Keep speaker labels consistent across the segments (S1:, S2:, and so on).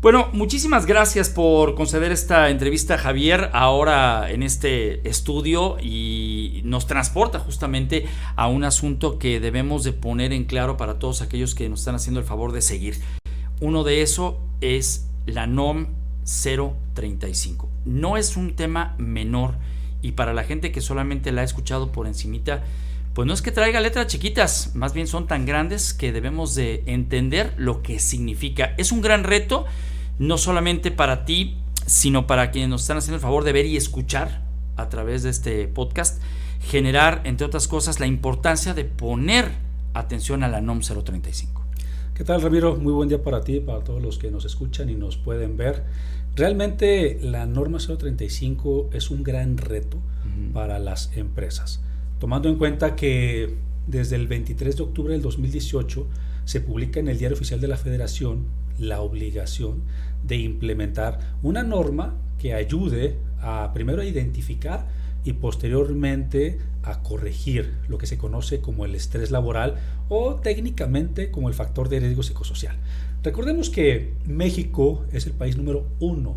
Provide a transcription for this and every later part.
S1: Bueno, muchísimas gracias por conceder esta entrevista, Javier, ahora en este estudio, y nos transporta justamente a un asunto que debemos de poner en claro para todos aquellos que nos están haciendo el favor de seguir. Uno de eso es la NOM 035. No es un tema menor, y para la gente que solamente la ha escuchado por encimita, pues no es que traiga letras chiquitas, más bien son tan grandes que debemos de entender lo que significa. Es un gran reto, no solamente para ti, sino para quienes nos están haciendo el favor de ver y escuchar a través de este podcast, generar, entre otras cosas, la importancia de poner atención a la NOM 035.
S2: ¿Qué tal, Ramiro? Muy buen día para ti, para todos los que nos escuchan y nos pueden ver. Realmente la norma 035 es un gran reto para las empresas, tomando en cuenta que desde el 23 de octubre del 2018 se publica en el Diario Oficial de la Federación la obligación de implementar una norma que ayude primero a identificar y posteriormente a corregir lo que se conoce como el estrés laboral o técnicamente como el factor de riesgo psicosocial. Recordemos que México es el país número 1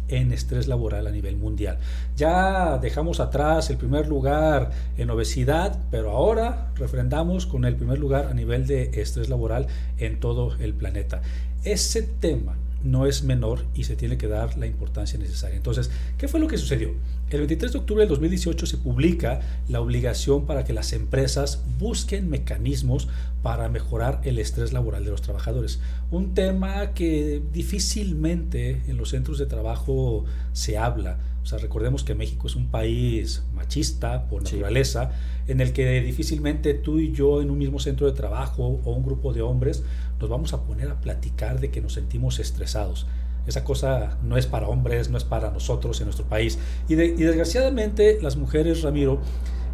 S2: en estrés laboral a nivel mundial. Ya dejamos atrás el primer lugar en obesidad, pero ahora refrendamos con el primer lugar a nivel de estrés laboral en todo el planeta. Ese tema no es menor y se tiene que dar la importancia necesaria. Entonces, ¿qué fue lo que sucedió? El 23 de octubre del 2018 se publica la obligación para que las empresas busquen mecanismos para mejorar el estrés laboral de los trabajadores. Un tema que difícilmente en los centros de trabajo se habla. O sea, recordemos que México es un país machista por naturaleza, en el que difícilmente tú y yo en un mismo centro de trabajo o un grupo de hombres nos vamos a poner a platicar de que nos sentimos estresados. Esa cosa no es para hombres, no es para nosotros en nuestro país. Y desgraciadamente las mujeres, Ramiro,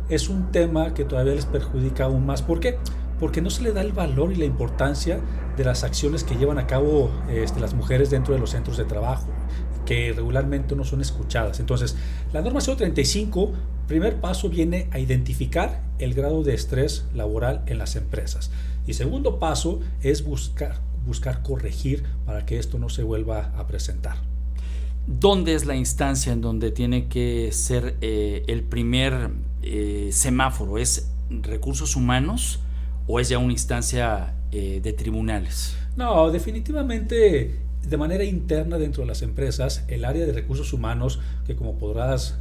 S2: es un tema que todavía les perjudica aún más. ¿Por qué? Porque no se le da el valor y la importancia de las acciones que llevan a cabo las mujeres dentro de los centros de trabajo, que regularmente no son escuchadas. Entonces, la norma 035, primer paso, viene a identificar el grado de estrés laboral en las empresas. Y segundo paso es buscar corregir para que esto no se vuelva a presentar.
S1: ¿Dónde es la instancia en donde tiene que ser el primer semáforo? ¿Es recursos humanos o es ya una instancia de tribunales?
S2: No, definitivamente de manera interna dentro de las empresas, el área de recursos humanos, que como podrás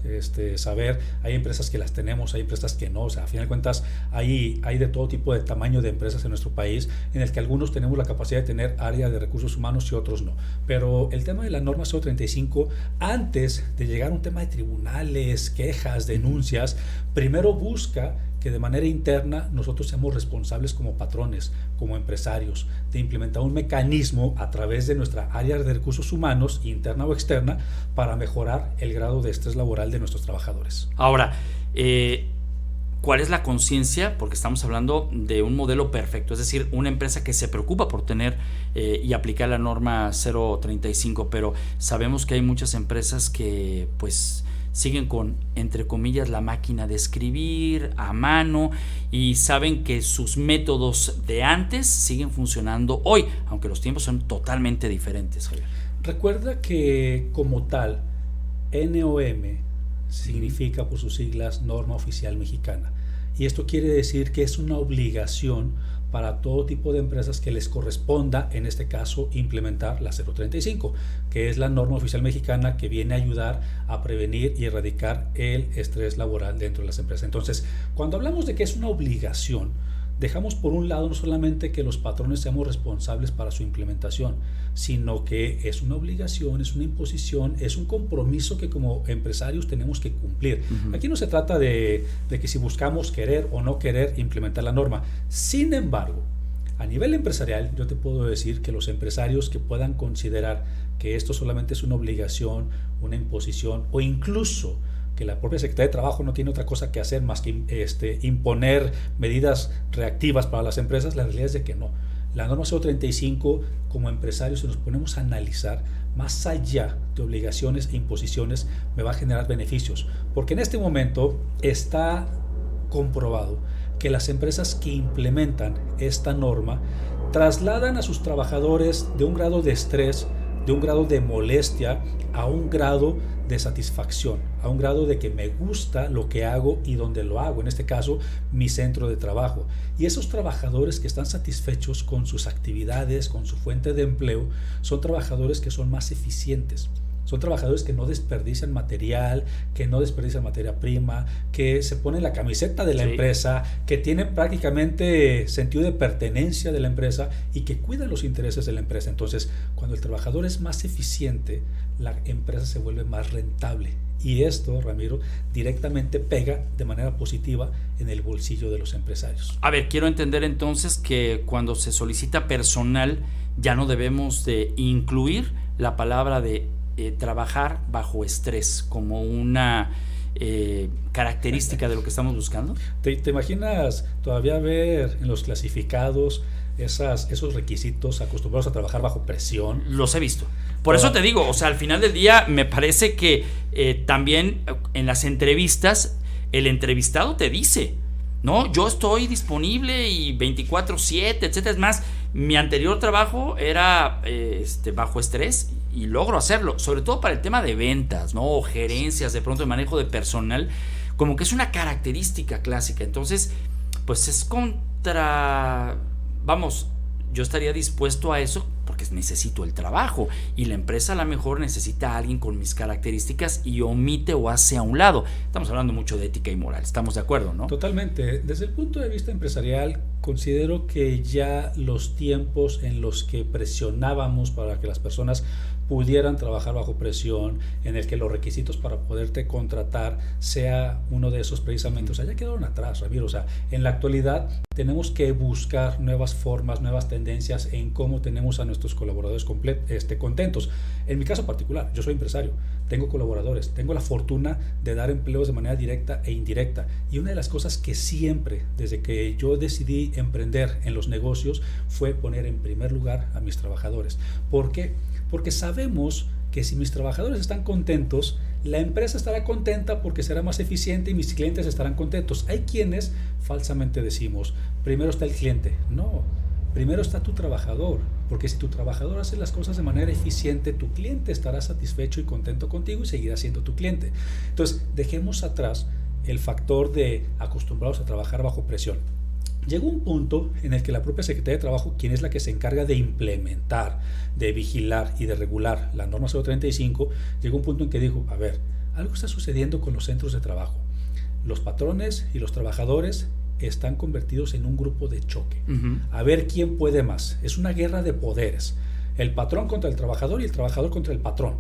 S2: saber, hay empresas que las tenemos, hay empresas que no. O sea, a final de cuentas hay de todo tipo de tamaño de empresas en nuestro país, en el que algunos tenemos la capacidad de tener área de recursos humanos y otros no. Pero el tema de la norma 035, antes de llegar a un tema de tribunales, quejas, denuncias, primero busca que de manera interna nosotros seamos responsables como patrones, como empresarios, de implementar un mecanismo a través de nuestra área de recursos humanos, interna o externa, para mejorar el grado de estrés laboral de nuestros trabajadores.
S1: Ahora, ¿cuál es la conciencia? Porque estamos hablando de un modelo perfecto, es decir, una empresa que se preocupa por tener y aplicar la norma 035, pero sabemos que hay muchas empresas que pues siguen con, entre comillas, la máquina de escribir a mano y saben que sus métodos de antes siguen funcionando hoy, aunque los tiempos son totalmente diferentes, Javier.
S2: Recuerda que como tal, NOM significa por sus siglas Norma Oficial Mexicana, y esto quiere decir que es una obligación para todo tipo de empresas que les corresponda, en este caso, implementar la 035, que es la norma oficial mexicana que viene a ayudar a prevenir y erradicar el estrés laboral dentro de las empresas. Entonces, cuando hablamos de que es una obligación, dejamos por un lado no solamente que los patrones seamos responsables para su implementación, sino que es una obligación, es una imposición, es un compromiso que como empresarios tenemos que cumplir. Aquí no se trata de que si buscamos querer o no querer implementar la norma. Sin embargo, a nivel empresarial, yo te puedo decir que los empresarios que puedan considerar que esto solamente es una obligación, una imposición o incluso que la propia Secretaría de Trabajo no tiene otra cosa que hacer más que imponer medidas reactivas para las empresas, la realidad es de que no. La norma 035, como empresarios, si nos ponemos a analizar, más allá de obligaciones e imposiciones, me va a generar beneficios. Porque en este momento está comprobado que las empresas que implementan esta norma trasladan a sus trabajadores de un grado de estrés de un grado de molestia a un grado de satisfacción, a un grado de que me gusta lo que hago y donde lo hago, en este caso mi centro de trabajo. Y esos trabajadores que están satisfechos con sus actividades, con su fuente de empleo, son trabajadores que son más eficientes. Son trabajadores que no desperdician material, que no desperdician materia prima, que se ponen la camiseta de la empresa, que tienen prácticamente sentido de pertenencia de la empresa y que cuidan los intereses de la empresa. Entonces, cuando el trabajador es más eficiente, la empresa se vuelve más rentable. Y esto, Ramiro, directamente pega de manera positiva en el bolsillo de los empresarios.
S1: A ver, quiero entender entonces que cuando se solicita personal, ya no debemos de incluir la palabra de trabajar bajo estrés como una característica de lo que estamos buscando.
S2: ¿Te imaginas todavía ver en los clasificados esos requisitos acostumbrados a trabajar bajo presión?
S1: Los he visto. Por eso te digo, o sea, al final del día me parece que también en las entrevistas el entrevistado te dice, no, yo estoy disponible y 24/7, etcétera. Es más, mi anterior trabajo era bajo estrés y logro hacerlo, sobre todo para el tema de ventas, ¿no? O gerencias, de pronto el manejo de personal, como que es una característica clásica. Entonces, pues es yo estaría dispuesto a eso porque necesito el trabajo y la empresa a lo mejor necesita a alguien con mis características y omite o hace a un lado. Estamos hablando mucho de ética y moral, estamos de acuerdo, ¿no?
S2: Totalmente. Desde el punto de vista empresarial, considero que ya los tiempos en los que presionábamos para que las personas pudieran trabajar bajo presión, en el que los requisitos para poderte contratar sea uno de esos precisamente, o sea, ya quedaron atrás, Ramiro. O sea, en la actualidad tenemos que buscar nuevas formas, nuevas tendencias en cómo tenemos a nuestros colaboradores contentos. En mi caso particular, yo soy empresario, tengo colaboradores, tengo la fortuna de dar empleos de manera directa e indirecta, y una de las cosas que siempre, desde que yo decidí emprender en los negocios, fue poner en primer lugar a mis trabajadores. ¿Por qué? Porque sabemos que si mis trabajadores están contentos, la empresa estará contenta porque será más eficiente y mis clientes estarán contentos. Hay quienes falsamente decimos, primero está el cliente. No, primero está tu trabajador, porque si tu trabajador hace las cosas de manera eficiente, tu cliente estará satisfecho y contento contigo y seguirá siendo tu cliente. Entonces, dejemos atrás el factor de acostumbrados a trabajar bajo presión. Llegó un punto en el que la propia Secretaría de Trabajo, quien es la que se encarga de implementar, de vigilar y de regular la norma 035, llegó un punto en que dijo, a ver, algo está sucediendo con los centros de trabajo. Los patrones y los trabajadores están convertidos en un grupo de choque. A ver quién puede más. Es una guerra de poderes. El patrón contra el trabajador y el trabajador contra el patrón.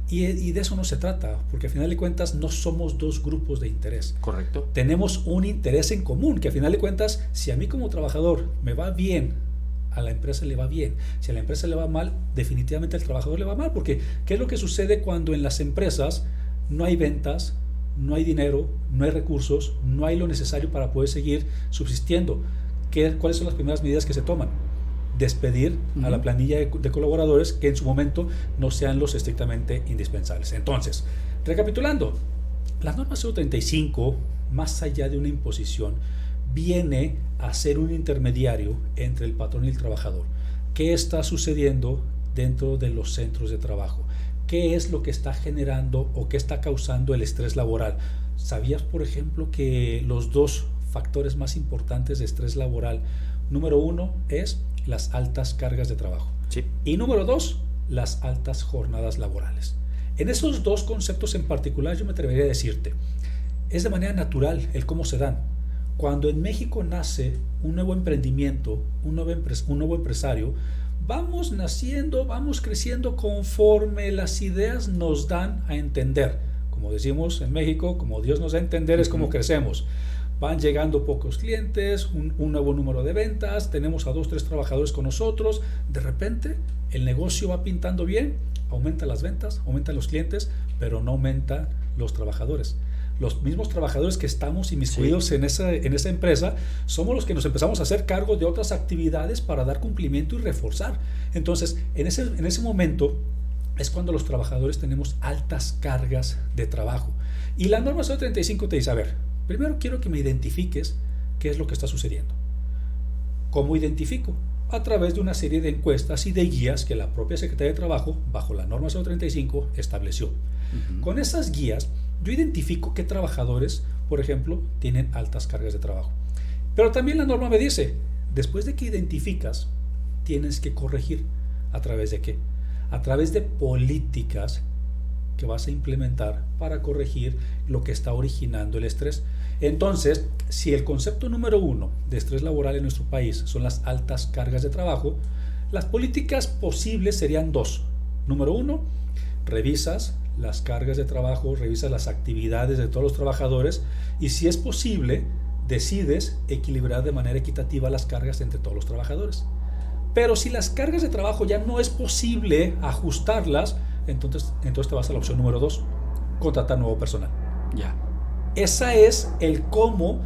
S2: Y de eso no se trata, porque al final de cuentas no somos dos grupos de interés.
S1: Correcto.
S2: Tenemos un interés en común, que al final de cuentas, si a mí como trabajador me va bien, a la empresa le va bien. Si a la empresa le va mal, definitivamente al trabajador le va mal, porque ¿qué es lo que sucede cuando en las empresas no hay ventas, no hay dinero, no hay recursos, no hay lo necesario para poder seguir subsistiendo? ¿Cuáles son las primeras medidas que se toman? Despedir a la planilla de colaboradores que en su momento no sean los estrictamente indispensables. Entonces, recapitulando, la norma 035, más allá de una imposición, viene a ser un intermediario entre el patrón y el trabajador. ¿Qué está sucediendo dentro de los centros de trabajo? ¿Qué es lo que está generando o qué está causando el estrés laboral? ¿Sabías, por ejemplo, que los dos factores más importantes de estrés laboral, número uno es las altas cargas de trabajo,
S1: sí,
S2: y número dos, las altas jornadas laborales? En esos dos conceptos en particular yo me atrevería a decirte, es de manera natural el cómo se dan. Cuando en México nace un nuevo emprendimiento, un nuevo empresario, vamos naciendo, vamos creciendo conforme las ideas nos dan a entender. Como decimos en México, como Dios nos da a entender es como crecemos. Van llegando pocos clientes, un nuevo número de ventas, tenemos a 2, 3 trabajadores con nosotros, de repente el negocio va pintando bien, aumentan las ventas, aumentan los clientes, pero no aumentan los trabajadores. Los mismos trabajadores que estamos inmiscuidos en esa empresa somos los que nos empezamos a hacer cargo de otras actividades para dar cumplimiento y reforzar. Entonces, en ese momento es cuando los trabajadores tenemos altas cargas de trabajo. Y la norma 035 te dice, a ver, primero quiero que me identifiques qué es lo que está sucediendo. ¿Cómo identifico? a través de una serie de encuestas y de guías que la propia Secretaría de Trabajo, bajo la norma 035, estableció. Con esas guías, yo identifico qué trabajadores, por ejemplo, tienen altas cargas de trabajo. Pero también la norma me dice, después de que identificas, tienes que corregir. ¿A través de qué? A través de políticas que vas a implementar para corregir lo que está originando el estrés. Entonces, si el concepto número 1 de estrés laboral en nuestro país son las altas cargas de trabajo, las políticas posibles serían 2. Número 1, revisas las cargas de trabajo, revisas las actividades de todos los trabajadores y si es posible, decides equilibrar de manera equitativa las cargas entre todos los trabajadores. Pero si las cargas de trabajo ya no es posible ajustarlas, entonces te vas a la opción número 2, contratar nuevo personal.
S1: Ya.
S2: Esa es el cómo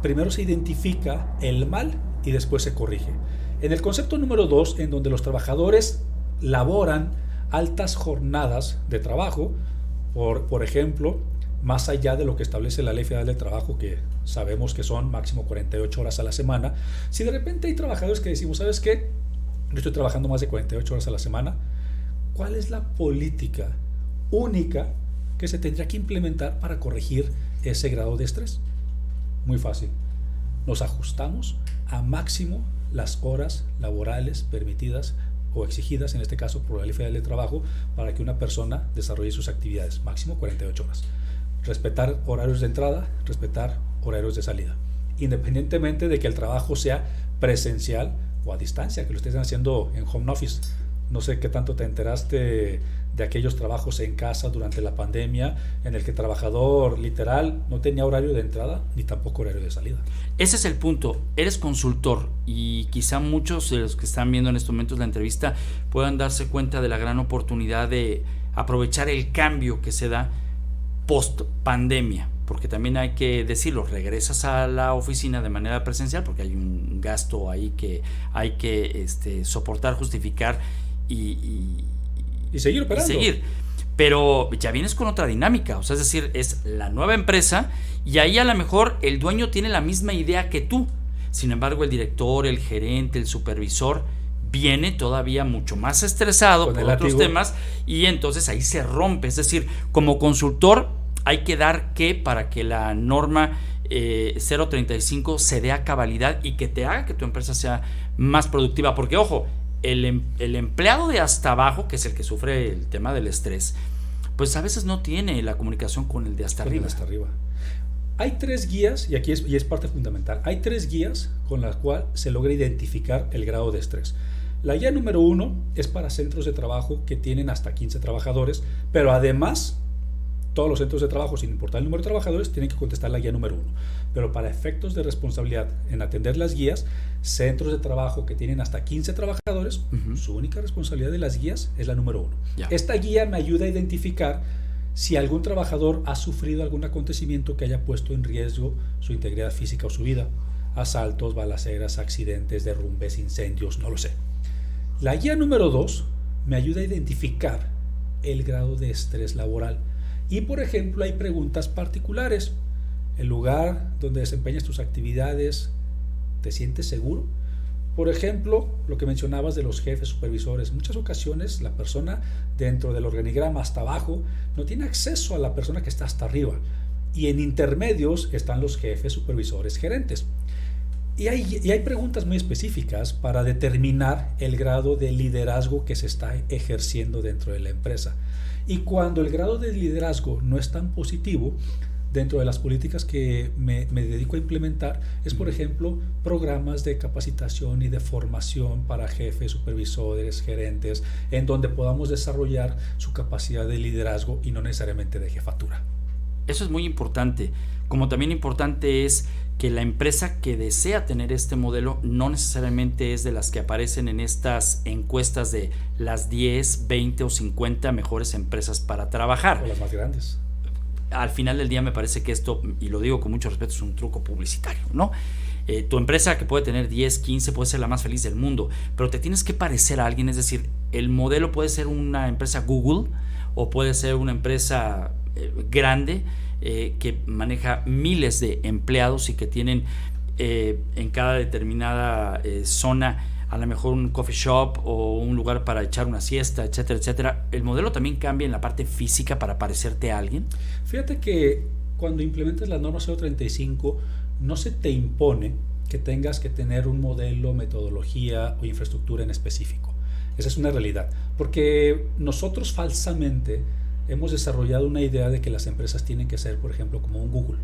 S2: primero se identifica el mal y después se corrige. En el concepto número 2, en donde los trabajadores laboran altas jornadas de trabajo, por ejemplo, más allá de lo que establece la Ley Federal del Trabajo, que sabemos que son máximo 48 horas a la semana, si de repente hay trabajadores que decimos, ¿sabes qué? Yo estoy trabajando más de 48 horas a la semana, ¿cuál es la política única que se tendría que implementar para corregir ese grado de estrés? Muy fácil. Nos ajustamos a máximo las horas laborales permitidas o exigidas, en este caso por la Ley Federal de Trabajo, para que una persona desarrolle sus actividades. Máximo 48 horas. Respetar horarios de entrada, respetar horarios de salida. Independientemente de que el trabajo sea presencial o a distancia, que lo estén haciendo en home office. No sé qué tanto te enteraste de aquellos trabajos en casa durante la pandemia en el que el trabajador literal no tenía horario de entrada ni tampoco horario de salida.
S1: Ese es el punto. Eres consultor y quizá muchos de los que están viendo en estos momentos la entrevista puedan darse cuenta de la gran oportunidad de aprovechar el cambio que se da post pandemia, porque también hay que decirlo, regresas a la oficina de manera presencial porque hay un gasto ahí que hay que soportar, justificar y
S2: seguir operando.
S1: Y seguir. Pero ya vienes con otra dinámica, o sea, es decir, es la nueva empresa y ahí a lo mejor el dueño tiene la misma idea que tú. Sin embargo, el director, el gerente, el supervisor viene todavía mucho más estresado por otros temas y entonces ahí se rompe. Es decir, como consultor hay que dar para que la norma 035 se dé a cabalidad y que te haga que tu empresa sea más productiva. Porque, ojo, el empleado de hasta abajo, que es el que sufre el tema del estrés, pues a veces no tiene la comunicación con el de hasta arriba.
S2: Hay 3 guías, y aquí es parte fundamental, hay 3 guías con las cuales se logra identificar el grado de estrés. La guía número 1 es para centros de trabajo que tienen hasta 15 trabajadores, pero además todos los centros de trabajo, sin importar el número de trabajadores, tienen que contestar la guía número 1. Pero para efectos de responsabilidad en atender las guías, centros de trabajo que tienen hasta 15 trabajadores, su única responsabilidad de las guías es la número 1. Ya. Esta guía me ayuda a identificar si algún trabajador ha sufrido algún acontecimiento que haya puesto en riesgo su integridad física o su vida. Asaltos, balaceras, accidentes, derrumbes, incendios, no lo sé. La guía número 2 me ayuda a identificar el grado de estrés laboral. Y, por ejemplo, hay preguntas particulares. ¿El lugar donde desempeñas tus actividades te sientes seguro? Por ejemplo, lo que mencionabas de los jefes supervisores. En muchas ocasiones la persona dentro del organigrama hasta abajo no tiene acceso a la persona que está hasta arriba. Y en intermedios están los jefes supervisores gerentes. Y hay preguntas muy específicas para determinar el grado de liderazgo que se está ejerciendo dentro de la empresa. Y cuando el grado de liderazgo no es tan positivo, dentro de las políticas que me dedico a implementar es, por ejemplo, programas de capacitación y de formación para jefes, supervisores, gerentes, en donde podamos desarrollar su capacidad de liderazgo y no necesariamente de jefatura.
S1: Eso es muy importante. Como también importante es que la empresa que desea tener este modelo no necesariamente es de las que aparecen en estas encuestas de las 10, 20 o 50 mejores empresas para trabajar.
S2: O las más grandes.
S1: Al final del día me parece que esto, y lo digo con mucho respeto, es un truco publicitario, ¿no? Tu empresa, que puede tener 10, 15, puede ser la más feliz del mundo, pero te tienes que parecer a alguien. Es decir, el modelo puede ser una empresa Google o puede ser una empresa grande que maneja miles de empleados y que tienen en cada determinada zona a lo mejor un coffee shop o un lugar para echar una siesta, etcétera, etcétera, ¿el modelo también cambia en la parte física para parecerte a alguien?
S2: Fíjate que cuando implementas la norma 035 no se te impone que tengas que tener un modelo, metodología o infraestructura en específico. Esa es una realidad, porque nosotros falsamente hemos desarrollado una idea de que las empresas tienen que ser, por ejemplo, como un Google.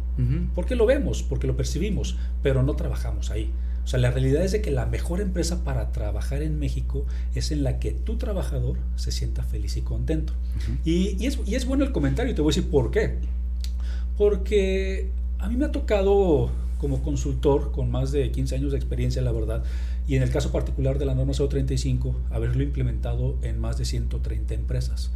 S2: Porque lo vemos, porque lo percibimos, pero no trabajamos ahí. O sea, la realidad es de que la mejor empresa para trabajar en México es en la que tu trabajador se sienta feliz y contento. Y es bueno el comentario, te voy a decir por qué. Porque a mí me ha tocado como consultor con más de 15 años de experiencia, la verdad, y en el caso particular de la norma 035, haberlo implementado en más de 130 empresas.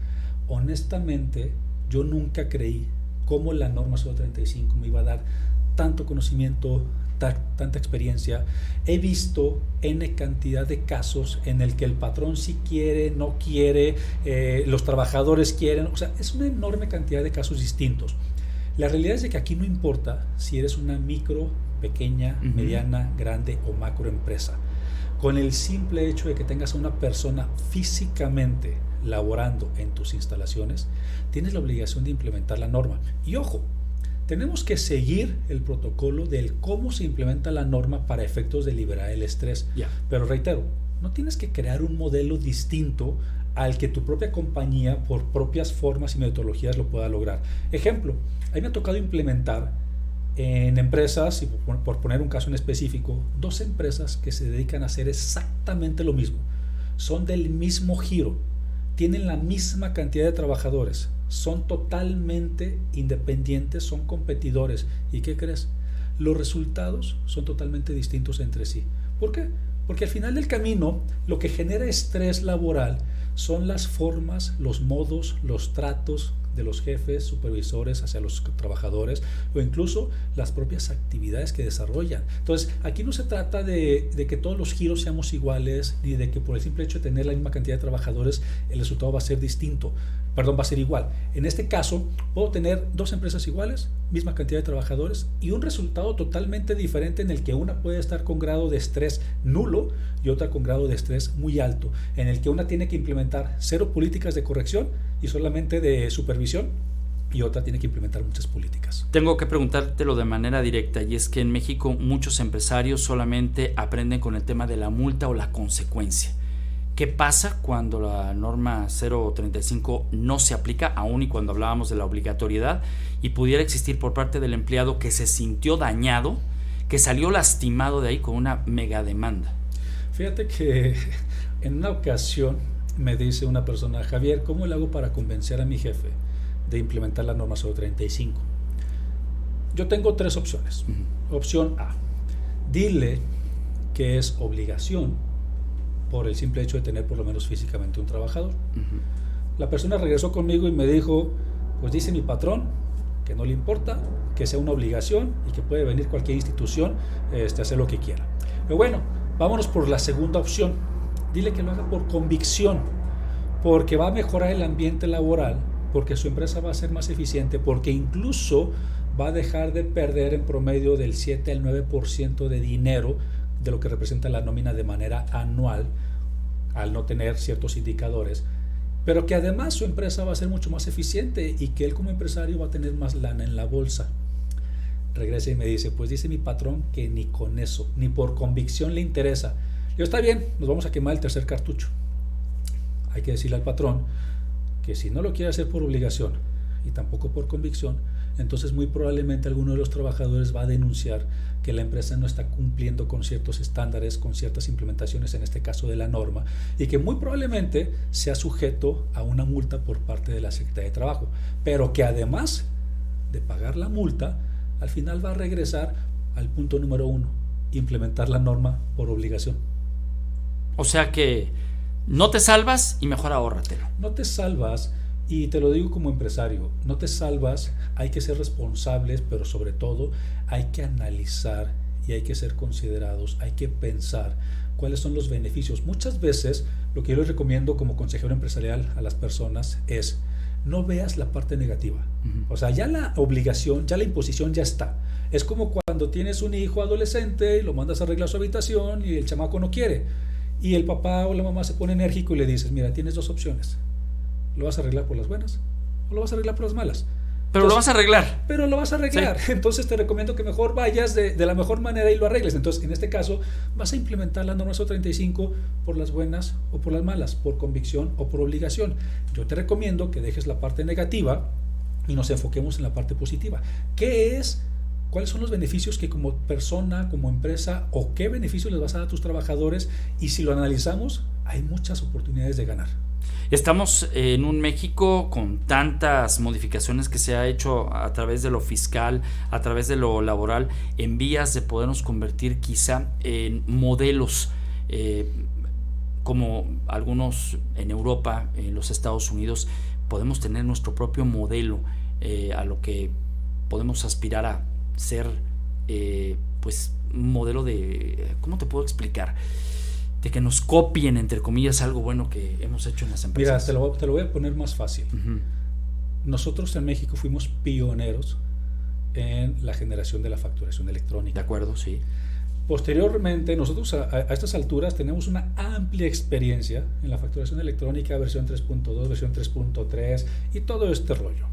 S2: Honestamente, yo nunca creí cómo la norma 035 me iba a dar tanto conocimiento, tanta experiencia. He visto N cantidad de casos en el que el patrón sí quiere, no quiere, los trabajadores quieren, o sea, es una enorme cantidad de casos distintos. La realidad es de que aquí no importa si eres una micro, pequeña, mediana, grande o macro empresa. Con el simple hecho de que tengas a una persona físicamente laborando en tus instalaciones, tienes la obligación de implementar la norma. Y ojo, tenemos que seguir el protocolo del cómo se implementa la norma para efectos de liberar el estrés. Pero reitero, no tienes que crear un modelo distinto al que tu propia compañía por propias formas y metodologías lo pueda lograr. Ejemplo, a mí me ha tocado implementar en empresas, y por poner un caso en específico, 2 empresas que se dedican a hacer exactamente lo mismo. Son del mismo giro, tienen la misma cantidad de trabajadores, son totalmente independientes, son competidores. ¿Y qué crees? Los resultados son totalmente distintos entre sí. ¿Por qué? Porque al final del camino lo que genera estrés laboral son las formas, los modos, los tratos de los jefes, supervisores hacia los trabajadores o incluso las propias actividades que desarrollan. Entonces, aquí no se trata de que todos los giros seamos iguales ni de que por el simple hecho de tener la misma cantidad de trabajadores el resultado va a ser distinto. Va a ser igual. En este caso, puedo tener 2 empresas iguales, misma cantidad de trabajadores y un resultado totalmente diferente en el que una puede estar con grado de estrés nulo y otra con grado de estrés muy alto, en el que una tiene que implementar 0 políticas de corrección y solamente de supervisión y otra tiene que implementar muchas políticas.
S1: Tengo que preguntártelo de manera directa, y es que en México muchos empresarios solamente aprenden con el tema de la multa o la consecuencia. ¿Qué pasa cuando la norma 035 no se aplica, aún y cuando hablábamos de la obligatoriedad, y pudiera existir por parte del empleado que se sintió dañado, que salió lastimado de ahí con una mega demanda?
S2: Fíjate que en una ocasión me dice una persona: Javier, ¿cómo le hago para convencer a mi jefe de implementar la norma 035? Yo tengo 3 opciones. Opción A: dile que es obligación por el simple hecho de tener por lo menos físicamente un trabajador. La persona regresó conmigo y me dijo: pues dice mi patrón que no le importa, que sea una obligación y que puede venir cualquier institución a hacer lo que quiera. Pero bueno, vámonos por la segunda opción. Dile que lo haga por convicción, porque va a mejorar el ambiente laboral, porque su empresa va a ser más eficiente, porque incluso va a dejar de perder en promedio del 7 al 9% de dinero de lo que representa la nómina de manera anual al no tener ciertos indicadores, pero que además su empresa va a ser mucho más eficiente y que él como empresario va a tener más lana en la bolsa. Regresa y me dice: pues dice mi patrón que ni con eso, ni por convicción le interesa. Yo: está bien, nos vamos a quemar el tercer cartucho. Hay que decirle al patrón que si no lo quiere hacer por obligación y tampoco por convicción, entonces muy probablemente alguno de los trabajadores va a denunciar que la empresa no está cumpliendo con ciertos estándares, con ciertas implementaciones, en este caso de la norma, y que muy probablemente sea sujeto a una multa por parte de la Secretaría de Trabajo, pero que además de pagar la multa, al final va a regresar al punto número 1, implementar la norma por obligación.
S1: O sea que no te salvas y mejor ahórratelo.
S2: No te salvas. Y te lo digo como empresario, no te salvas, hay que ser responsables, pero sobre todo hay que analizar y hay que ser considerados, hay que pensar cuáles son los beneficios. Muchas veces lo que yo les recomiendo como consejero empresarial a las personas es: no veas la parte negativa. O sea, ya la obligación, ya la imposición ya está. Es como cuando tienes un hijo adolescente y lo mandas a arreglar su habitación y el chamaco no quiere. y el papá o la mamá se pone enérgico y le dices, mira, tienes dos opciones, ¿lo vas a arreglar por las buenas o lo vas a arreglar por las malas?
S1: Pero lo vas a arreglar.
S2: Pero lo vas a arreglar. Sí. Entonces te recomiendo que mejor vayas de la mejor manera y lo arregles. Entonces, en este caso, vas a implementar la norma ISO 35 por las buenas o por las malas, por convicción o por obligación. Yo te recomiendo que dejes la parte negativa y nos enfoquemos en la parte positiva. ¿Qué es? ¿Cuáles son los beneficios que como persona, como empresa, o qué beneficios les vas a dar a tus trabajadores? Y si lo analizamos, hay muchas oportunidades de ganar.
S1: Estamos en un México con tantas modificaciones que se ha hecho a través de lo fiscal, a través de lo laboral, en vías de podernos convertir quizá en modelos como algunos en Europa, en los Estados Unidos, podemos tener nuestro propio modelo a lo que podemos aspirar a ser pues un modelo de, ¿cómo te puedo explicar? De que nos copien, entre comillas, algo bueno que hemos hecho en las empresas.
S2: Mira, te lo voy a poner más fácil. Uh-huh. Nosotros en México fuimos pioneros en la generación de la facturación electrónica.
S1: De acuerdo, sí.
S2: Posteriormente, nosotros a estas alturas tenemos una amplia experiencia en la facturación electrónica, versión 3.2, versión 3.3 y todo este rollo.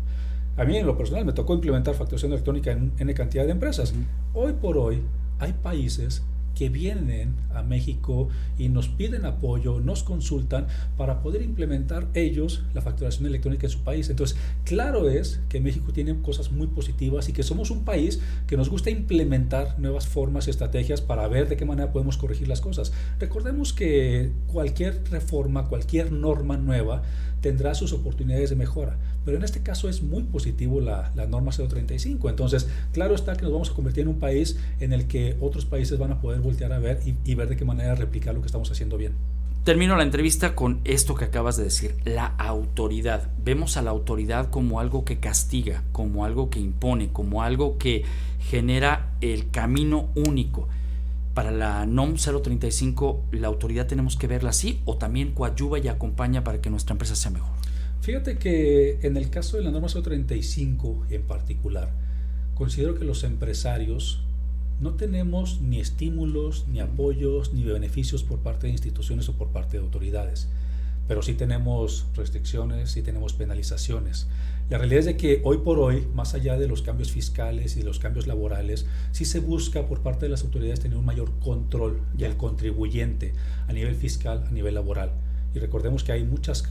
S2: A mí en lo personal me tocó implementar facturación electrónica en N cantidad de empresas. Uh-huh. Hoy por hoy hay países que vienen a México y nos piden apoyo, nos consultan para poder implementar ellos la facturación electrónica en su país. Entonces, claro es que México tiene cosas muy positivas y que somos un país que nos gusta implementar nuevas formas y estrategias para ver de qué manera podemos corregir las cosas. Recordemos que cualquier reforma, cualquier norma nueva tendrá sus oportunidades de mejora, pero en este caso es muy positivo la norma 035. Entonces, claro está que nos vamos a convertir en un país en el que otros países van a poder voltear a ver y ver de qué manera replicar lo que estamos haciendo bien.
S1: Termino la entrevista con esto que acabas de decir, la autoridad. Vemos a la autoridad como algo que castiga, como algo que impone, como algo que genera el camino único. Para la NOM 035, ¿la autoridad tenemos que verla así o también coadyuva y acompaña para que nuestra empresa sea mejor?
S2: Fíjate que en el caso de la norma 035 en particular, considero que los empresarios no tenemos ni estímulos, ni apoyos, ni beneficios por parte de instituciones o por parte de autoridades, pero sí tenemos restricciones, sí tenemos penalizaciones. La realidad es de que hoy por hoy, más allá de los cambios fiscales y de los cambios laborales, sí se busca por parte de las autoridades tener un mayor control del contribuyente a nivel fiscal, a nivel laboral. Y recordemos que hay muchos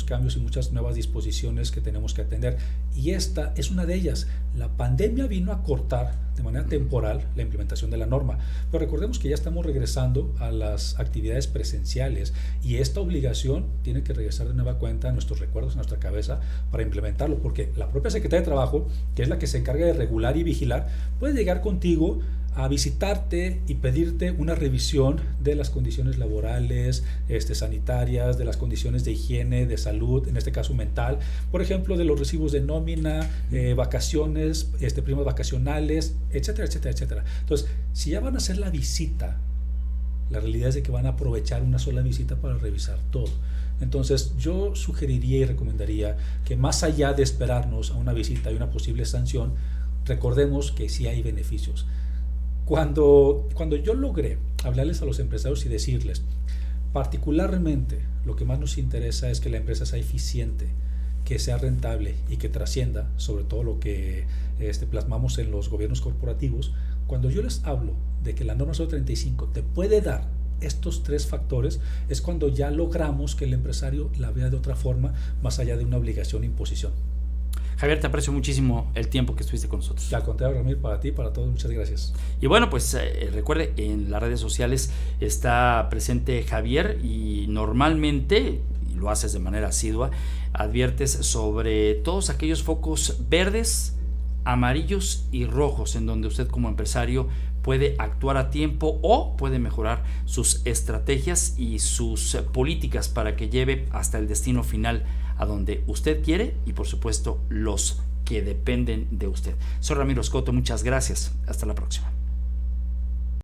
S2: cambios y muchas nuevas disposiciones que tenemos que atender. Y esta es una de ellas. La pandemia vino a cortar de manera temporal la implementación de la norma. Pero recordemos que ya estamos regresando a las actividades presenciales y esta obligación tiene que regresar de nueva cuenta a nuestros recuerdos, a nuestra cabeza para implementarlo. Porque la propia Secretaría de Trabajo, que es la que se encarga de regular y vigilar, puede llegar contigo a visitarte y pedirte una revisión de las condiciones laborales, sanitarias, de las condiciones de higiene, de salud, en este caso mental, por ejemplo, de los recibos de nómina, vacaciones, primas vacacionales, etcétera, etcétera, etcétera. Entonces, si ya van a hacer la visita, la realidad es de que van a aprovechar una sola visita para revisar todo. Entonces, yo sugeriría y recomendaría que más allá de esperarnos a una visita y una posible sanción, recordemos que sí hay beneficios. Cuando yo logré hablarles a los empresarios y decirles, particularmente lo que más nos interesa es que la empresa sea eficiente, que sea rentable y que trascienda sobre todo lo que plasmamos en los gobiernos corporativos, cuando yo les hablo de que la norma 035 te puede dar estos tres factores, es cuando ya logramos que el empresario la vea de otra forma, más allá de una obligación e imposición.
S1: Javier, te aprecio muchísimo el tiempo que estuviste con nosotros.
S2: Al contrario, Ramiro, para ti, para todos, muchas gracias.
S1: Y bueno, pues recuerde, en las redes sociales está presente Javier y normalmente, y lo haces de manera asidua, adviertes sobre todos aquellos focos verdes, amarillos y rojos en donde usted como empresario puede actuar a tiempo o puede mejorar sus estrategias y sus políticas para que lleve hasta el destino final a donde usted quiere y por supuesto los que dependen de usted. Soy Ramiro Escoto, muchas gracias. Hasta la próxima.